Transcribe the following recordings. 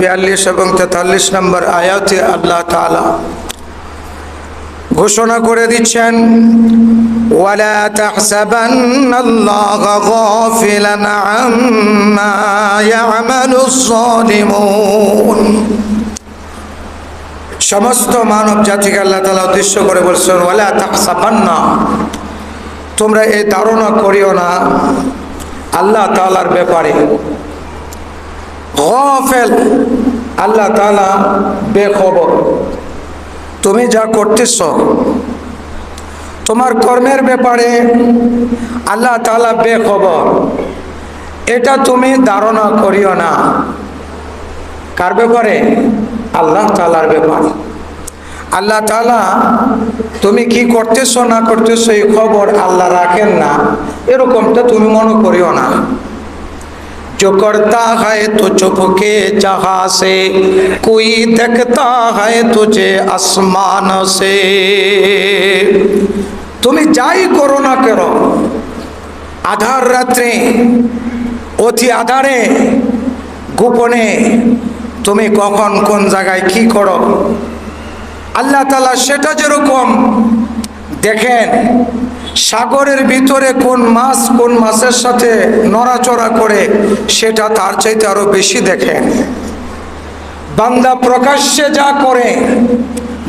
42 এবং 43 নম্বর আয়াতে আল্লাহ তাআলা ঘোষণা করে দিচ্ছেন, ওয়ালা তাহসাবান্নাল্লাহা গাফিলান আম্মা ইয়ামালুজ যালিমুন। সমস্ত মানব জাতিকে আল্লাহ তাআলা উদ্দেশ্য করে বলছেন, ওয়ালা তাহসাবান্না, তোমরা এই ধারণা করিও না আল্লাহ তাআলার ব্যাপারে গাফিল, আল্লাহ তাআলা বেখবর। তুমি যা করতেছ তোমার কর্মের ব্যাপারে আল্লাহ তাআলা বেখবর, এটা তুমি ধারণা করিও না। কার ব্যাপারে? আল্লাহ তাআলার ব্যাপারে। আল্লাহ তাআলা তুমি কি করতেছ না করতেছ এই খবর আল্লাহ রাখেন না, এরকমটা তুমি মনে করিও না। जो करता है तो चुपके जहाँ से, कोई देखता है तुझे आसमान से। তুমি যাই করো না কেন, আধার রাত্রে অতি আধারে গোপনে তুমি কখন কোন জায়গায় কি করো আল্লাহ তাআলা সেটা যেরকম দেখেন, সাগরের ভিতরে কোন মাছ কোন মাছের সাথে নড়াচড়া করে সেটা তার চাইতে আরো বেশি দেখেন। বান্দা প্রকাশ্যে যা করে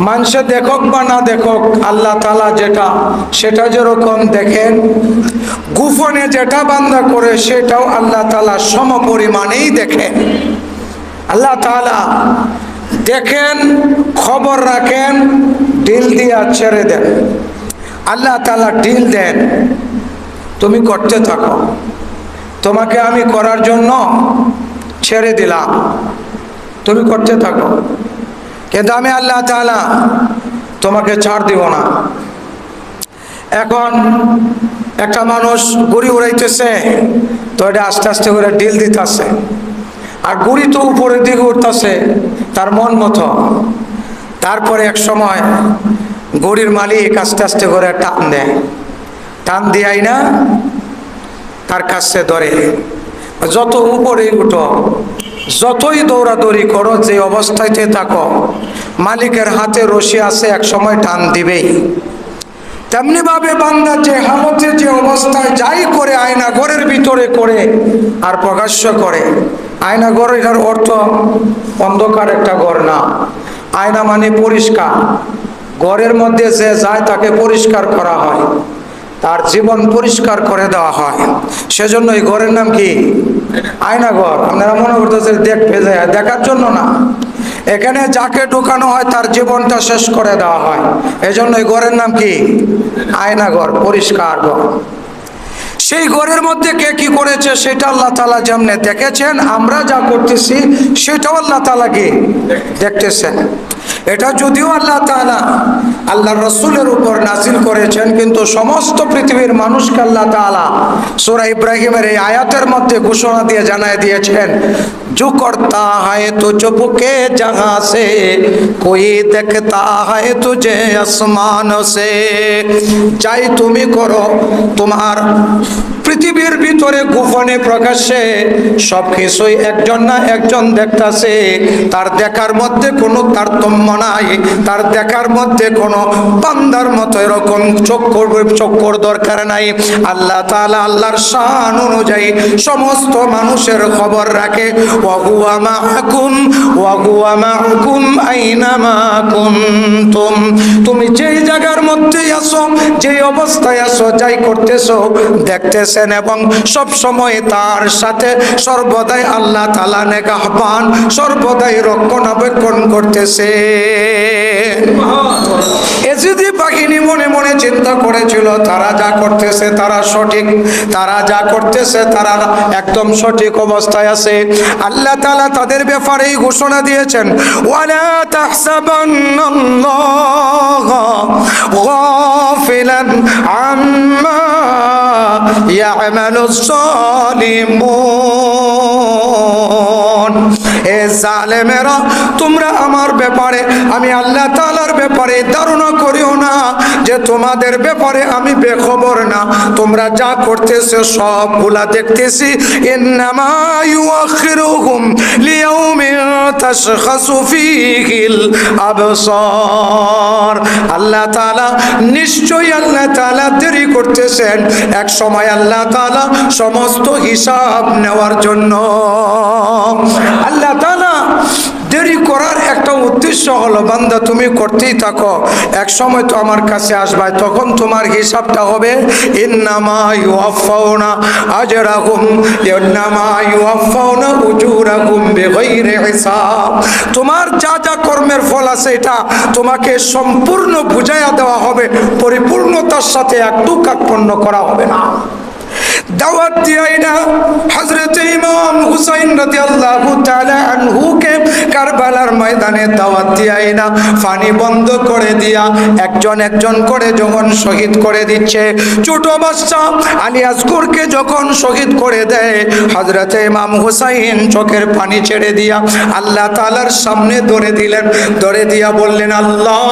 মানুষে দেখক বা না দেখক আল্লাহ তাআলা যেটা সেটা যেরকম দেখেন, গোপনে যেটা বান্দা করে সেটাও আল্লাহ তাআলা সম পরিমাণেই দেখেন। আল্লাহ তাআলা দেখেন, খবর রাখেন, ঢিল দিয়া ছেড়ে দেন। আল্লাহ তাআলা ঢিল দেন, তুমি করতে থাকো, তোমাকে আমি করার জন্য ছেড়ে দিলাম, তুমি করতে থাকো, কিন্তু আমি আল্লাহ তাআলা তোমাকে ছাড় দিব না। এখন একটা মানুষ গুড়ি উড়াইতেছে, তো এটা আস্তে আস্তে করে ঢিল দিতেছে, আর গুড়ি তো উপরের দিকে উঠতেছে তার মন মতো। তারপরে এক সময় গড়ির মালিক আস্তে আস্তে করে টান দেয়, টান দিয়াই না তার কাছে ধরে। যত উপরে উঠো, যতই দৌড়াদৌড়ি করো, যে অবস্থাতে থাকো, মালিকের হাতে রশি আছে, এক সময় টান দিবেই। তেমনি ভাবে বান্দা যে হালতে যে অবস্থায় যাই করে, আয়না ঘরের ভিতরে করে আর প্রকাশ্য করে। আয়না ঘর এটার অর্থ অন্ধকার একটা ঘর না, আয়না মানে পরিষ্কার। ঘরের মধ্যে যে যায় তাকে পরিষ্কার করা হয়, তার জীবন পরিষ্কার করে দেওয়া হয়। সেজন্য এই ঘরের নাম কি? আয়না ঘর। আপনারা মনে করতেছেন দেখবে, দেখার জন্য না, এখানে যাকে ঢুকানো হয় তার জীবনটা শেষ করে দেওয়া হয়। এজন্য এই ঘরের নাম কি? আয়না ঘর, পরিষ্কার ঘর। সেই ঘরের মধ্যে কে কি করেছে সেটা আল্লাহ তাআলা যেমনে দেখেছেন, আমরা যা করতেছি সেটাও আল্লাহ তাআলা কি দেখতেছেন। এটা যদিও আল্লাহ তাআলা আল্লাহর রাসূলের উপর নাযিল করেছেন, কিন্তু সমস্ত পৃথিবীর মানুষকে আল্লাহ তাআলা সূরা ইব্রাহিমের এই আয়াতের মধ্যে ঘোষণা দিয়ে জানায় দিয়েছেন, जो करता है तो चुपके जहाँ से, कोई देखता है तुझे आसमान से। যাই তুমি করো, তোমার পৃথিবীর ভিতরে গোপনে প্রকাশ্যে সবকিছুই একজন না একজন দেখতাছে। তার দেখার মধ্যে কোনো তারতম্য নাই, তার দেখার মধ্যে কোনো বান্দার মতো এরকম চক্কর দরকার নাই। আল্লাহ তাআলা আল্লাহর শান অনুযায়ী সমস্ত মানুষের খবর রাখে। ওয়াহুয়া মাআকুম আইনামা কুনতুম। তুমি যেই জায়গার মধ্যে আছো, যেই অবস্থায় আছো, যাই করতেছো দেখতেছেন, এবং সব সময় তার সাথে সর্বদাই আল্লাহ তাআলা নেগাহবান, সর্বদাই রক্ষণাবেক্ষণ করতেছে। এজিদি বাহিনী মনে মনে চিন্তা করেছিল তারা যা করতেছে তারা সঠিক, তারা যা করতেছে তারা একদম সঠিক অবস্থায় আছে। আল্লাহ তাআলা তাদের ব্যাপারেই ঘোষণা দিয়েছেন, ওয়ালা তাহসাবান্নাল্লাহা গাফিলান আম্মা ইয়ামালুজ যালিমুন। তুজরিমুন। এ জালেমেরা, তোমরা আমার ব্যাপারে, আমি আল্লাহ তাআলার ব্যাপারে ধারণা করিও না যে তোমাদের ব্যাপারে আমি বেখবর না। তোমরা যা করতেছো সবগুলা দেখতেছি। ইন্নামা ইউআখিরুহুম লিয়াউমিন তাশখাসু ফীহিল আবসার। আল্লাহ তাআলা, নিশ্চয়ই আল্লাহ তাআলা দেরি করতেছেন এক সময় আল্লাহ তাআলা সমস্ত হিসাব নেওয়ার জন্য। আল্লাহ তাআলা দেরি করার একটা উদ্দেশ্য হলো, বান্দা তুমি করতেই থাকো, এক সময় তো আমার কাছে আসবে, তখন তোমার হিসাবটা হবে। ইন্নামা ইউআফাউনা আজরাহুম, ইন্নামা ইউআফাউনা উজুরাহুম বিগাইরি হিসাব। তোমার যা যা কর্মের ফল আছে এটা তোমাকে সম্পূর্ণ বুঝাইয়া দেওয়া হবে, পরিপূর্ণতার সাথে একটু কার্পণ্য করা হবে না। দাওয়াত দিয়াই না হযরত ইমাম হুসাইন রাদিয়াল্লাহু তাআলা আনহুকে কারবালার ময়দানে দাওয়াত দিয়াই না পানি বন্ধ করে দিয়া একজন একজন করে যখন শহীদ করে দিচ্ছে, ছোট বাচ্চা আলী আসগরকে যখন শহীদ করে দেয়, হযরত ইমাম হুসাইন চোখের পানি ছেড়ে দিয়া আল্লাহ তাআলার সামনে ধরে দিলেন। ধরে দিয়া বললেন, আল্লাহ,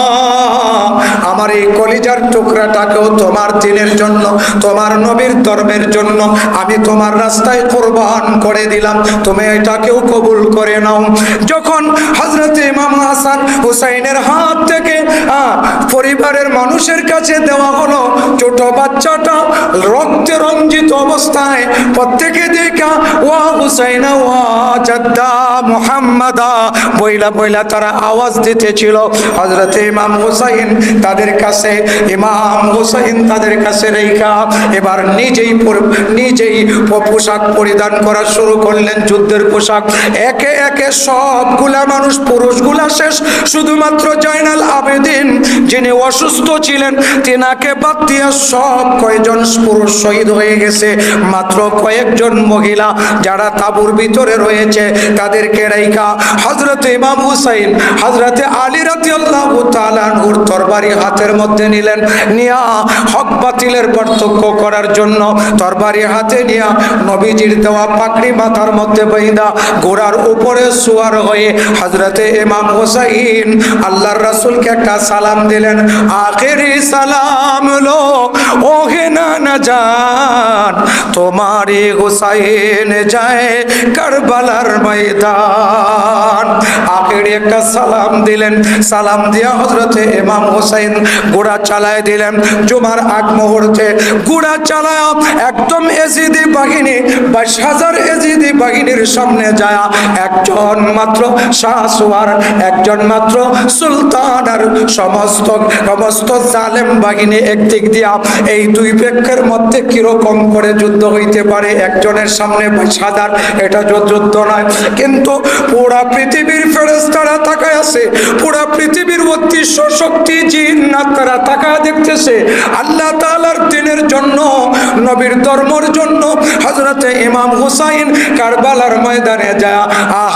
আমার এই কলিজার টুকরাটাকেও তোমার দ্বীনের জন্য, তোমার নবীর ধর্মের জন্য আমি তোমার রাস্তায় কুরবান করে দিলাম, তুমি এটাকেও কবুল করে নাও। যখন হযরত ইমাম হাসান হুসাইনের হাত থেকে পরিবারের মানুষের কাছে দেওয়া হলো, ছোট বাচ্চাটা রক্তে রঞ্জিত অবস্থায় প্রত্যেকে দেখা ওয়া হুসাইনা ওয়া জাদ্দা মুহাম্মাদা বইলা বইলা তারা আওয়াজ দিতেছিল। হযরত ইমাম হুসাইন তাদের কাছে, ইমাম হুসাইন তাদের কাছে রেখা এবার নিজেই পোশাক পরিধান করা শুরু করলেন, যুদ্ধের পোশাক। একে একে সবগুলা মানুষ, পুরুষগুলা শেষ, শুধুমাত্র জয়নাল আবেদিন যিনি অসুস্থ ছিলেন তিনাকে বাদ দিয়া সব কয়জন পুরুষ শহীদ হয়ে গেছে। মাত্র কয়েকজন মহিলা যারা তাঁবুর ভিতরে রয়েছে তাদেরকে রাইখা হযরত ইমাম হুসাইন হযরত আলী রাদিয়াল্লাহু তাআলা আনহুর তরবারি হাতের মধ্যে নিলেন, নিয়া হক বাতিলের পার্থক্য করার জন্য তরবারি হাতে নিয়া নবীজির দেওয়া পাগড়ি মাথার মধ্যে বাইন্ধা ঘোড়ার উপরে সুয়ার হয়ে হযরতে ইমাম হুসাইন আল্লাহর রাসূলকে একটা সালাম দিলেন। আখেরি সালাম লো ওহে নানা জান, তোমারে হুসাইন যায় কারবালার ময়দান। আখেরি একটা সালাম দিলেন। সালাম দিয়া হযরতে ইমাম হুসাইন ঘোড়া চালায় দিলেন। জুমার আগ মুহূর্তে ঘোড়া চালায় একদম এজিদি বাহিনী 22,000 এজিদি বাহিনীর সামনে যায় একজন মাত্র শাহসওয়ার, একজন মাত্র সুলতান আর সমস্ত জালেম বাহিনী একদিক দিয়া। এই দুই পক্ষের মধ্যে কিরকম করে যুদ্ধ হইতে পারে? একজনের সামনে 22,000, এটা যুদ্ধ নয়। কিন্তু পুরা পৃথিবীর ফেরেশতারা তাকায় আছে, পুরা পৃথিবীর অদৃশ্য শক্তি জিন্নাত তারা তাকায় দেখতেছে আল্লাহ তাআলার দ্বীনের জন্য, নবীর ধর্মের জন্য। হযরতে ইমাম হুসাইন কারবালার ময়দানে যা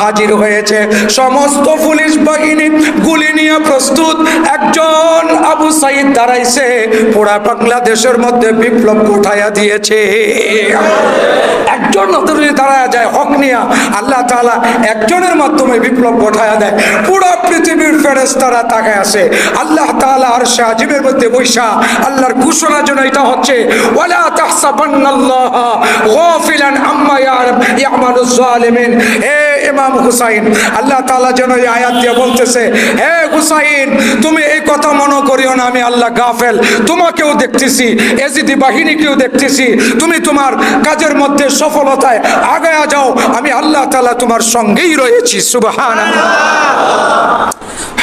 হাজির হয়েছে। সমস্ত পুলিশ বাহিনী গুলি নিয়ে প্রস্তুত। একজন আবু সাইদ দাঁড়াইছে, পুরা বাংলাদেশের মধ্যে বিপ্লব উঠাইয়া দিয়েছে। একজন দাঁড়ায় যায় হক নিয়া, আল্লাহ তাআলা একজনের মাধ্যমে বিপ্লব উঠাইয়া দেয়। পুরা পৃথিবীর ফেরেশতারা তাকায় আছে। আল্লাহ তাআলা আরশে আজিমের মধ্যে বৈশা আল্লাহর ঘোষণা যেন এটা হচ্ছে, ওয়ালা তাহসাবান্নাল্লাহা গাফিলান আম্মা ইয়ামালুজ জালিমিন। হে ইমাম হুসাইন, আল্লাহ তাআলা যেন এই আয়াত দিয়ে বলতেছে, হে হুসাইন, তুমি এই কথা মনে করিও না আমি আল্লাহ গাফেল, তোমাকেও দেখতেছি, এজিদি বাহিনীকেও দেখতেছি, তুমি তোমার কাজের মধ্যে সফলতায় আগায়া যাও, আমি আল্লাহ তাআলা তোমার সঙ্গেই রয়েছি। সুবহানাল্লাহ।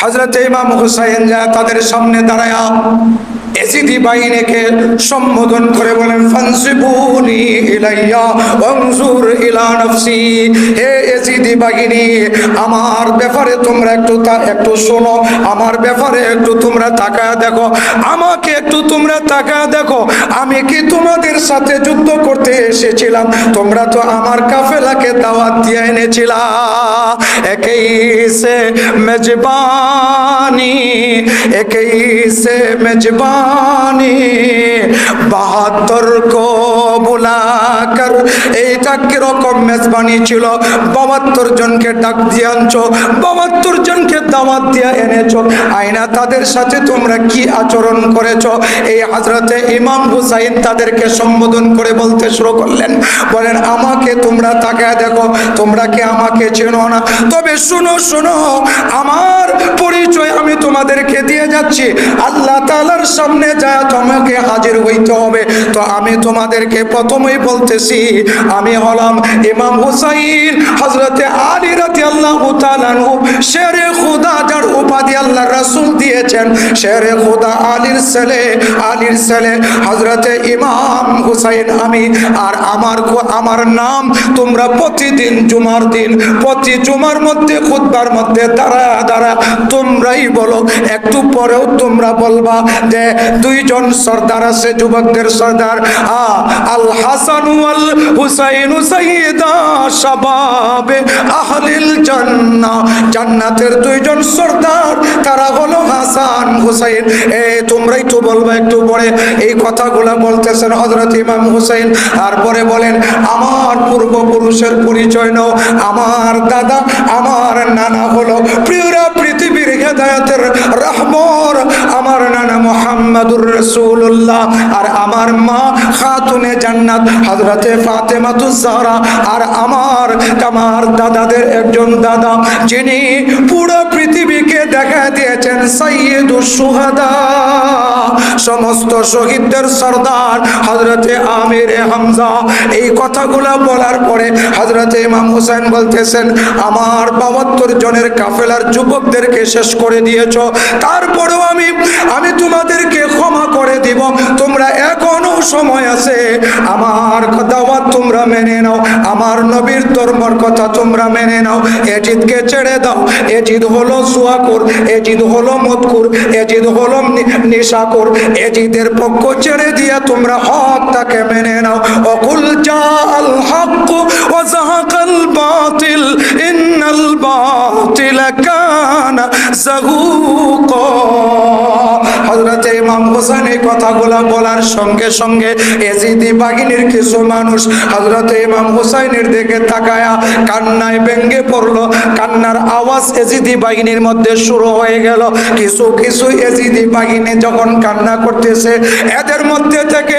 হযরত ইমাম হুসাইন যা তাদের সামনে দাঁড়ায়া এজিদি বাহিনীকে সম্বোধন করে বলেন, ফানসিবুনি ইলাইয়া ওয়ানজুর ইলা নাফসি। হে এজিদি বাহিনী, আমার ব্যাপারে তোমরা একটু শোনো, আমার ব্যাপারে একটু তোমরা তাকায় দেখো, আমাকে একটু তোমরা তাকায় দেখো। আমি কি তোমাদের সাথে যুদ্ধ করতে এসেছিলাম? তোমরা তো আমার কাফেলাকে দাওয়াত দিয়ে এনেছিলা। একই সে মেজবানি, একই সে মেজবানি जवानी बहादुर को बुलाकर এইটা কিরকম মেজবানি ছিল 72 জনকে ডাক দিয়ে আনছো 72 জনকে দাওয়াত দিয়ে এনেছো আয়না তাদের সাথে তোমরা কি আচরণ করেছো এই হযরতে ইমাম হুসাইন তাদেরকে সম্বোধন করে বলতে শুরু করলেন বলেন আমাকে তোমরা তাকায় দেখো তোমরা কি আমাকে চেনো না তবে শুনো শুনো আমার পরিচয় আমি তোমাদেরকে দিয়ে যাচ্ছি আল্লাহ তাআলার সামনে যায় তোমাকে হাজির হইতে হবে তো আমি তোমাদেরকে প্রথমেই বলতেছি আমি হলাম ইমাম হুসাইন হযরতে আলী রাদিয়াল্লাহু তাআলা আনহু শেরে খোদা যার উপাধি আল্লাহর রাসূল দিয়েছেন শেরে খোদা আলীর ছেলে হযরতে ইমাম হুসাইন আমি আর আমার নাম তোমরা প্রতিদিন জুমার দিন প্রতি জুমার মধ্যে খুতবার মধ্যে দাঁড়া তোমরাই বলো একটু পরেও তোমরা বলবা যে দুইজন সরদার আছে যুবকদের সরদার আল হাসান ওয়াল হুসাইন সাইয়্যিদা শাবাবে আহলিল জান্নাহ জান্নাতের দুইজন সরদার তারা হলো হাসান হুসাইন তোমরাই তো বলবা একটু পরে এই কথাগুলো বলতেছেন হযরত ইমাম হুসাইন তারপরে বলেন আমার পূর্বপুরুষের পরিচয় নাও আমার দাদা আমার নানা হলো প্রিয়রা পৃথিবীর হেদায়েতের রাহবর আমার নানা মুহাম্মদুর রাসূলুল্লাহ আর আমার মা খাতুনে জান্নাত হযরতে ফাতেমাতুজ জাহরা আর আমার দাদাদের একজন দাদা যিনি পুরো পৃথিবীকে দেখা দিয়েছেন সাইয়্যিদুশ শুহাদা সমস্ত শহীদদের সরদার হযরতে আমিরে হামজা এই কথাগুলো বলার পরে হযরতে ইমাম হুসাইন বলতেছেন আমার 72 জনের কাফেলার যুবকদেরকে শেষ করে দিয়েছো তারপরেও আমি তোমাদেরকে ক্ষমা করে দিব তোমরা এখনো সময় আছে আমার দাওয়াত তোমরা মেনে নাও আমার নবীর ধর্মের কথা তোমরা মেনে নাও এজিদকে ছেড়ে দাও এজিদ হলো জুয়াখোর এজিদ হলো মদখোর এজিদ হলো নেশাখোর এজিদের পক্ষ ছেড়ে দিয়ে তোমরা হকটাকে মেনে নাও ওয়াকুল জাআল হক ওয়া যাহাকাল বাতিল ইন্নাল বাতিলা কানা যাহুকা হযরত ইমাম হুসাইন এই কথাগুলো বলার সঙ্গে সঙ্গে এজিদি বাহিনীর কিছু মানুষ হযরত ইমাম হুসাইনের দিকে তাকায়া কান্নায় ভেঙে পড়লো কান্নার আওয়াজ এজিদি বাহিনীর মধ্যে শুরু হয়ে গেল কিছু এজিদি বাহিনী যখন কান্না করতেছে এদের মধ্যে থেকে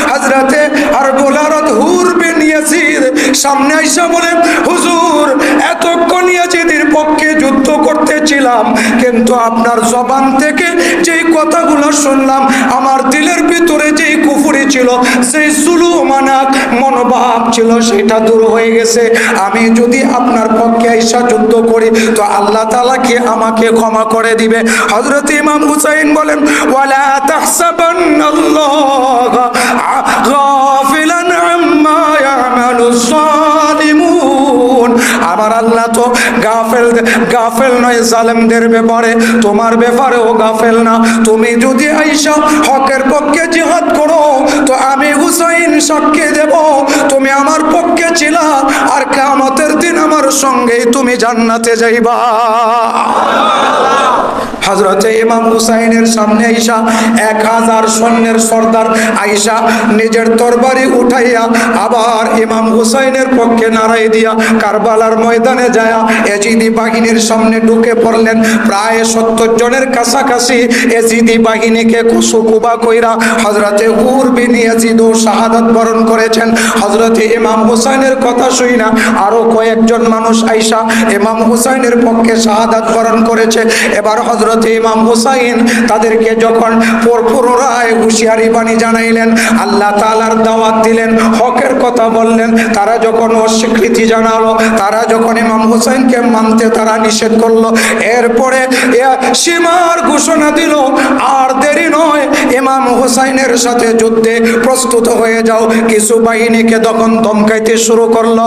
হযরতে হারবোলা হুর বিন ইয়াজিদ সামনে আইসা বলে হুজুর এতক্ষণ ইয়াজিদের পক্ষে যুদ্ধ করতেছিলাম কিন্তু আপনার জবান থেকে যেই কথাগুলো শুনলাম আমার দিলের ভিতরে যেই কুফরি ছিল সেই জুলুমানাক মনোভাব ছিল সেটা দূর হয়ে গেছে আমি যদি আপনার পক্ষে আইসা যুদ্ধ করি তো আল্লাহ তাআলা কি আমাকে ক্ষমা করে দিবে হযরত ইমাম হুসাইন বলেন ওয়ালা তাহসাবান্নাল্লাহা গাফিলান আম্মা ইয়ামালুস সালিমুন আমার আল্লাহ তো গাফেল নয় জালেমদের ব্যাপারে তোমার ব্যাপারেও গাফেল না তুমি যদি আইসা হকের পক্ষে জিহাদ করো তো আমি হুসাইন সাক্ষী দেব তুমি আমার পক্ষে ছিলা আর কিয়ামতের দিন আমার সঙ্গেই তুমি জান্নাতে যাইবা হযরতে ইমাম হুসাইনের সামনে আইসা 1000 সৈন্যের সরদার আইসা নিজের তরবারি উঠাইয়া আবার ইমাম হুসাইনের পক্ষে নারাই দিয়া কারবালার ময়দানে যায় এজিদি বাহিনীর সামনে ঢুকে পড়লেন প্রায় 70 জনের কাছাকাছি এজিদি বাহিনীকে কুসুকুবা কইরা হযরতে হুর বিন ইয়াজিদ শাহাদাত বরণ করেছেন হযরতে ইমাম হুসাইনের কথা শুইনা আরো কয়েকজন মানুষ আইসা ইমাম হুসাইনের পক্ষে শাহাদাত বরণ করেছে এবার হযরতে ইমাম হুসাইন তাদেরকে যখন পুনরায় হুঁশিয়ারি বাণী জানাইলেন আল্লাহ তাআলার দাওয়াত দিলেন হকের কথা বললেন তারা যখন অস্বীকৃতি জানালো তারা যখন ইমাম হুসাইনকে মানতে তারা নিষেধ করলো এরপরে সীমার ঘোষণা দিল আর দেরি নয় ইমাম হুসাইনের সাথে যুদ্ধে প্রস্তুত হয়ে যাও কিছু বাহিনীকে তখন ধমকাইতে শুরু করলো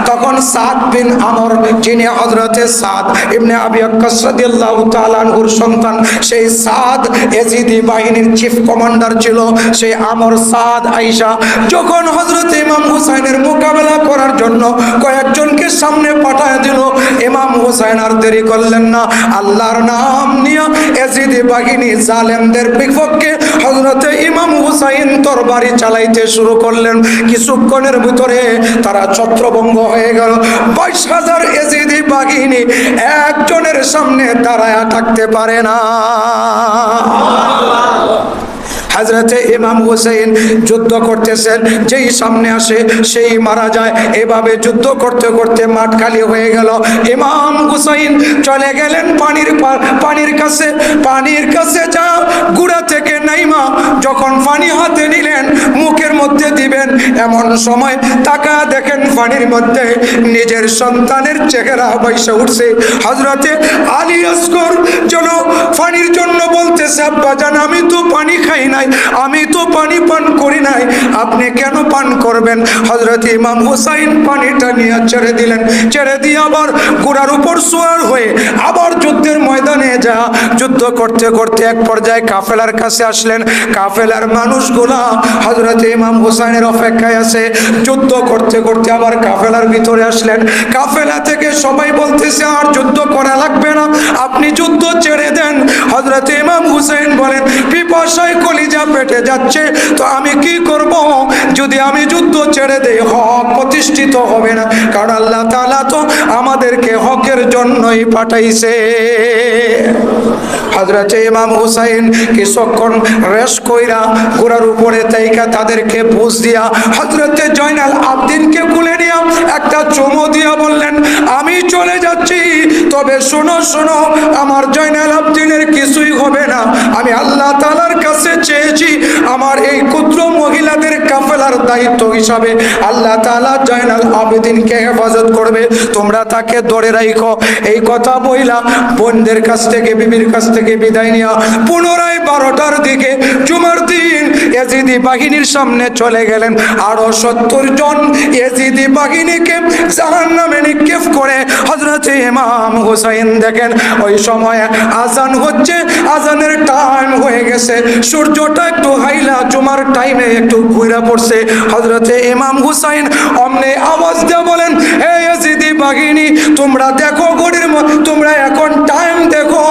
তখন সাদ বিন আমর যিনি হযরতে সাদ ইবনে আবি ওয়াক্কাস রাদিয়াল্লাহু তাআলা আনহুর সন্তান সেই সাদ এজিদি বাহিনীর চিফ কমান্ডার ছিল সেই আমর সাদ আয়েশা যখন হযরত ইমাম হুসাইনের মোকাবেলা করার জন্য কয়েকজনকে সামনে পাঠায় দিল ইমাম হুসাইন আর দেরি করলেন না, আল্লাহর নাম নিয়ে এজিদি বাহিনী জালেমদের বিপক্ষে হযরতে ইমাম হুসাইন তরবারি চালাইতে শুরু করলেন। কিছুক্ষণের ভিতরে তারা ছত্রভঙ্গ হয়ে গেল। 22,000 এজিদি বাহিনী একজনের সামনে দাঁড়ায় থাকতে পারে না। হযরতে ইমাম হুসাইন যুদ্ধ করতেছেন, যেই সামনে আসে সেই মারা যায়। এভাবে যুদ্ধ করতে করতে মাঠ খালি হয়ে গেল। ইমাম হুসাইন চলে গেলেন পানির কাছে যা গুড়া থেকে নাইমা যখন পানি হাতে নিলেন মুখের মধ্যে দিবেন, এমন সময় তাকা দেখেন পানির মধ্যে নিজের সন্তানের চেহারা বৈশা উঠছে। হযরতে আলী আসগর যেন পানির জন্য বলতেছে, আব্বা জান আমি তো পানি খাই নাই, আমি তো পানি পান করি নাই, আপনি কেন পান করবেন? হযরত ইমাম হুসাইন পানিটা নিয়ে ছেড়ে দিলেন। ছেড়ে দিয়ে আবার ঘোড়ার উপর সওয়ার হয়ে আবার যুদ্ধের ময়দানে যা যুদ্ধ করতে করতে এক পর্যায়ে কাফেলার কাছে আসলেন। কাফেলার মানুষগুলা হযরত ইমাম হুসাইনের অপেক্ষায় আছে। যুদ্ধ করতে করতে আবার কাফেলার ভিতরে আসলেন। কাফেলা থেকে সবাই বলতেছে আর যুদ্ধ করা লাগবে না, আপনি যুদ্ধ ছেড়ে দেন। হযরত ইমাম হুসাইন বলেন, পিপাসায় কলিজা পেটে যাচ্ছে, তো আমি কি করব? যদি আমি যুদ্ধ ছেড়ে দেই হক প্রতিষ্ঠিত হবে না, কারণ আল্লাহ তাআলা তো আমাদেরকে হকের জন্যই পাঠাইছে। হযরত ইমাম হুসাইন কিছুক্ষণ রেস্ট কইরা ঘোড়ার উপরে তাইকা তাদেরকে বুঝ দিয়া হযরতে জয়নাল আবদিনকে কুলে নিয়া একটা চুমু দিয়া বললেন, আমি চলে যাচ্ছি, তবে শোনো শোনো, আমার জয়নাল আবদিনের কিছুই হবে না। আমি আল্লাহ তাআলার কাছে চেয়েছি আমার এই ক্ষুদ্র মহিলাদের কাফেলার দায়িত্ব হিসাবে আল্লাহ তাআলা জয়নাল আবেদিনকে হেফাজত করবে, তোমরা তাকে ধরে রাখো। এই কথা বইলা বোনদের কাছ থেকে বিবির কাছ থেকে বিদায় নিয়া পুনরায় 12টার দিকে জুমার দিন এজিদি বাহিনীর সামনে চলে গেলেন। আরো 70 জন এজিদি বাহিনীকে জাহান্নামে নিক্ষেপ করে হযরত ইমাম হুসাইন দেখেন ওই সময় আজান হচ্ছে, আজানের টাইম হয়ে গেছে, সূর্যটা একটু হাইলা জুমার টাইমে একটু ঘুরে পড়ছে। হযরতে ইমাম হুসাইন অমনে আওয়াজ দিয়ে বলেন, হে এজিদি বাহিনী, তোমরা দেখো ঘড়ির, তোমরা এখন টাইম দেখো,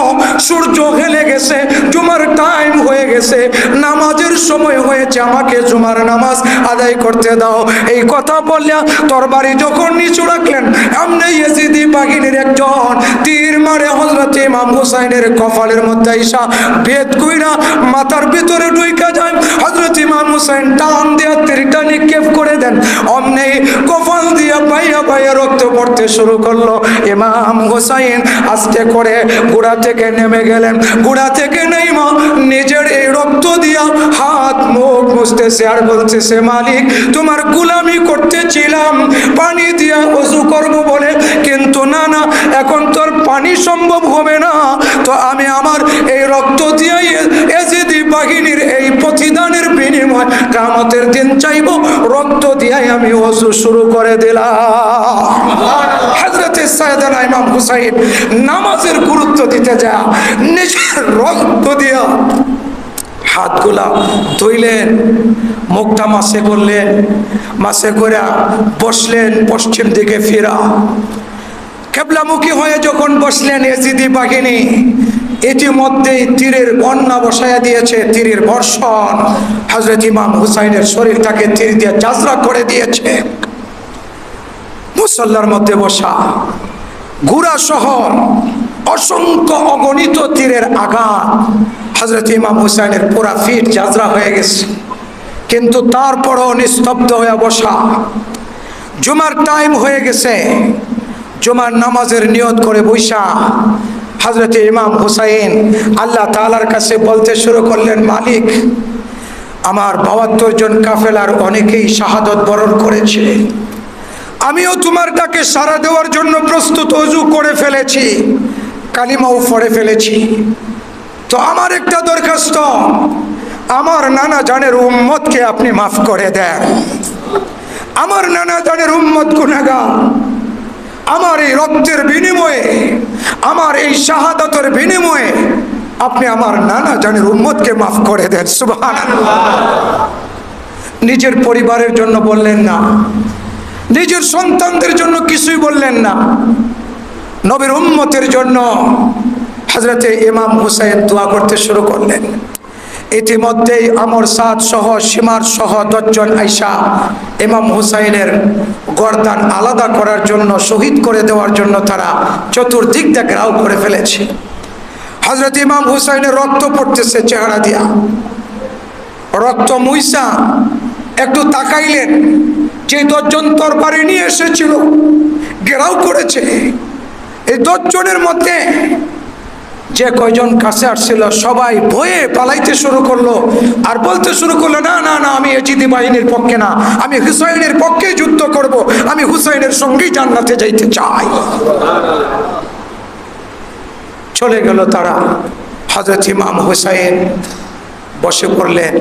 সূর্য হেলে গেছে, জুমার টাইম হয়ে গেছে, নামাজের সময় হয়েছে, আমাকে জুমার নামাজ আদায় করতে দাও। এই কথা বললে তরবারি যখন নিচু রাখলেন, এমনি ইয়েজিদি বাহিনীর একজন তীর মারে হযরত ইমাম হুসাইনের কপালের মধ্যে আইসা বেদ কইরা মাথার ভিতরে ঢুইকা যায়। হযরত ইমাম হুসাইন টান দিয়া তীরটা নিক্ষেপ করে দেন, অমনি কপাল দিয়া বাইয়া বাইয়া রক্ত পড়তে শুরু করলো। ইমাম হুসাইন আস্তে করে ঘোড়া থেকে নেমে গেলেন। ঘোড়া থেকে নেইমা নিজের এই রক্ত দিয়া হাত মুখ মুছতেছে আর বলতেছে, মালিক তোমার গোলামি করতেছিলাম পানি দিয়া ওযু করব বলে, কিন্তু না না, এখন তোর পানি সম্ভব হবে না, তো আমি আমার এই রক্ত দিয়ে এজিদি বাহিনীর এই প্রতিদানের বিনিময় কিয়ামতের দিন চাইব, রক্ত দিয়ে আমি ওযু শুরু করে দিলাম। হযরতে সাইয়েদনা ইমাম হুসাইন নামাজের গুরুত্ব দিতে যা নিজের রক্ত দিয়া হাতগুলা ধুইলেন, মুখটা মাসে করলেন, মাসে করে বসলেন পশ্চিম দিকে ফিরা। কেবলামুখী হয়ে যখন বসলেন এজিদি বাহিনী ইতিমধ্যেই তীরের বন্যা বসায়া দিয়েছে, তীরের বর্ষণ হযরত ইমাম হুসাইনের শরীরটাকে তীর দিয়ে জাজরা করে দিয়েছে। মুসল্লার মধ্যে বসা ঘোড়া সহ অসংখ্য অগণিত তীরের আঘাত হযরত ইমাম হুসাইনের পুরা ফিট জাজরা হয়ে গেছে, কিন্তু তারপরও নিস্তব্ধ হয়ে বসা। জুমার টাইম হয়ে গেছে, জুমার নামাজের নিয়ত করে বৈশা হযরত ইমাম হুসাইন আল্লাহ তাআলার কাছে বলতে শুরু করলেন, মালিক আমার 72 জন কাফেলার অনেকেই শাহাদত বরণ করেছে, আমিও তোমার ডাকে সাড়া দেওয়ার জন্য প্রস্তুত, ওযু করে ফেলেছি, কালিমাও পড়ে ফেলেছি, তো আমার একটা দরখাস্ত, আমার নানা জানের উম্মতকে আপনি মাফ করে দেন। আমার নানা জানের উম্মত গুনাহগার, আমার এই রক্তের বিনিময়ে, আমার এই শাহাদাতের বিনিময়ে আপনি আমার নানা জানের উম্মতকে মাফ করে দেন। সুবহানাল্লাহ। নিজের পরিবারের জন্য বললেন না, নিজের সন্তানদের জন্য কিছুই বললেন না, নবীর উম্মতের জন্য হযরতে ইমাম হুসাইন দোয়া করতে শুরু করলেন। ইতিমধ্যেই আমর সাদ সহ সীমার সহ 10 জন আইসা ইমাম হুসাইনের গর্দান আলাদা করার জন্য, শহীদ করে দেওয়ার জন্য তারা চতুর্দিক দিয়ে ঘেরাও করে ফেলেছে। হযরত ইমাম হুসাইনের রক্ত পড়তেছে চেহারা দিয়া, রক্ত মুইসা একটু তাকাইলেন, যে 10 জন তরবারি নিয়ে এসেছিল ঘেরাও করেছে, এই 10 জনের মধ্যে যে কয়জন কাছে আসছিল সবাই ভয়ে পালাইতে শুরু করলো আর বলতে শুরু করলো, না না না, আমি এজিদি বাহিনীর পক্ষে না, আমি হুসাইনের পক্ষে যুদ্ধ করব, আমি হুসাইনের সঙ্গেই জান্নাতে যাইতে চাই। চলে গেল তারা। হযরত ইমাম হুসাইন বসে পড়লেন,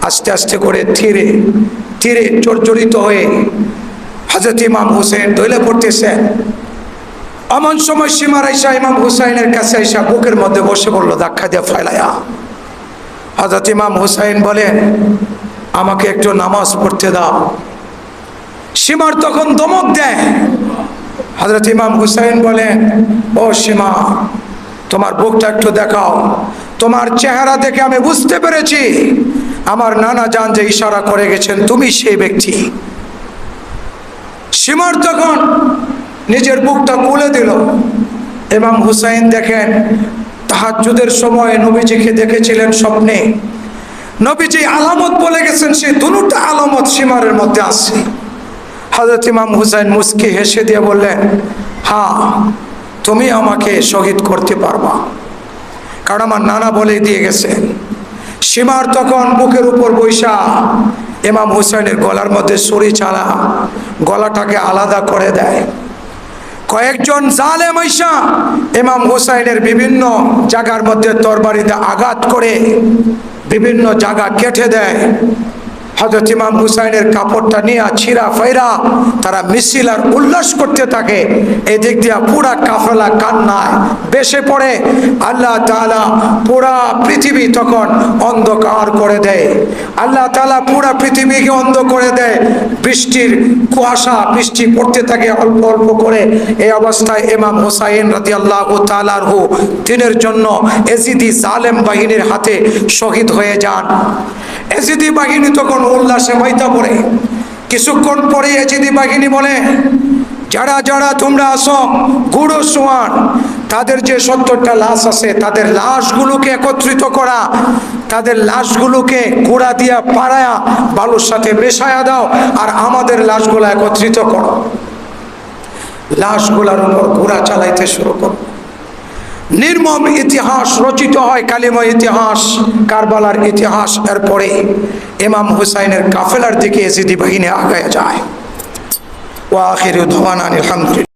আস্তে আস্তে করে ধীরে ধীরে জর্জরিত হয়ে হযরত ইমাম হুসাইন দইলে পড়তেছেন। এমন সময় সীমার আইসা ইমাম হুসাইনের কাছে আইসা বুকের মধ্যে বসে পড়লো ধাক্কা দিয়ে ফেলাইয়া। হযরত ইমাম হুসাইন বলেন, আমাকে একটু নামাজ পড়তে দাও। সীমার তখন ধমক দেয়। হযরত ইমাম হুসাইন বলেন, ও সীমা, তোমার বুকটা একটু দেখাও, তোমার চেহারা দেখে আমি বুঝতে পেরেছি আমার নানা জান যে ইশারা করে গেছেন তুমি সেই ব্যক্তি। সীমার তখন নিজের বুকটা খুলে দিল। ইমাম হুসাইন দেখেন তাহাজ্জুদের সময় নবীজিকে দেখেছিলেন স্বপ্নে, নবীজি আলামত বলে গেছেন, সেই দুটো আলামত সীমারের মধ্যে আছে। হযরত ইমাম হুসাইন মুস্কি হেসে দিয়ে বললেন, হ্যাঁ, তুমি আমাকে শহীদ করতে পারবা, কারণ আমার নানা বলে দিয়ে গেছেন। সীমার তখন বুকের উপর বৈশা ইমাম হুসাইনের গলার মধ্যে ছুরি চালা গলাটাকে আলাদা করে দেয়। কয়েকজন জালেম আইসা ইমাম হুসাইনের বিভিন্ন জায়গার মধ্যে তরবারিতে আঘাত করে বিভিন্ন জায়গা কেটে দেয়। হযরত ইমাম হুসাইনের কাপড়টা নিয়ে ছিঁড়া ফাইরা তারা মিছিল আর উল্লাস করতে থাকে। এদিক দিয়া পুরা কাফেলা কান্নায় বেশে পড়ে। আল্লাহ তাআলা পুরা পৃথিবী তখন অন্ধকার করে দেয়। আল্লাহ তাআলা পুরা পৃথিবীকে অন্ধ করে দেয়। বৃষ্টির কুয়াশা, বৃষ্টি পড়তে থাকে অল্প অল্প করে। এই অবস্থায় ইমাম হুসাইন রাদিয়াল্লাহু তাআলা আনহু দিনের জন্য এজিদি জালেম বাহিনীর হাতে শহীদ হয়ে যান। এজিদি বাহিনী তখন উল্লাসে মাইতা পড়ে। কিছুক্ষণ পরে এজিদি বাহিনী বলে, যারা যারা তোমরা আসো গুঁড়ো সোয়ান, তাদের যে 70টা লাশ আছে তাদের লাশগুলোকে একত্রিত করা, তাদের লাশগুলোকে গুঁড়া দিয়া পাড়ায়া বালুর সাথে মেশায়া দাও, আর আমাদের লাশগুলো একত্রিত করো। লাশগুলার উপর গুঁড়া চালাইতে শুরু করো। নির্মম ইতিহাস রচিত হয়, কালিমা ইতিহাস, কারবালার ইতিহাস। এরপরে ইমাম হুসাইনের কাফেলার দিকে এজিদি বাহিনী আগায় যায়। ওয়া আখিরু দাওয়ানা আলহামদুলিল্লাহ।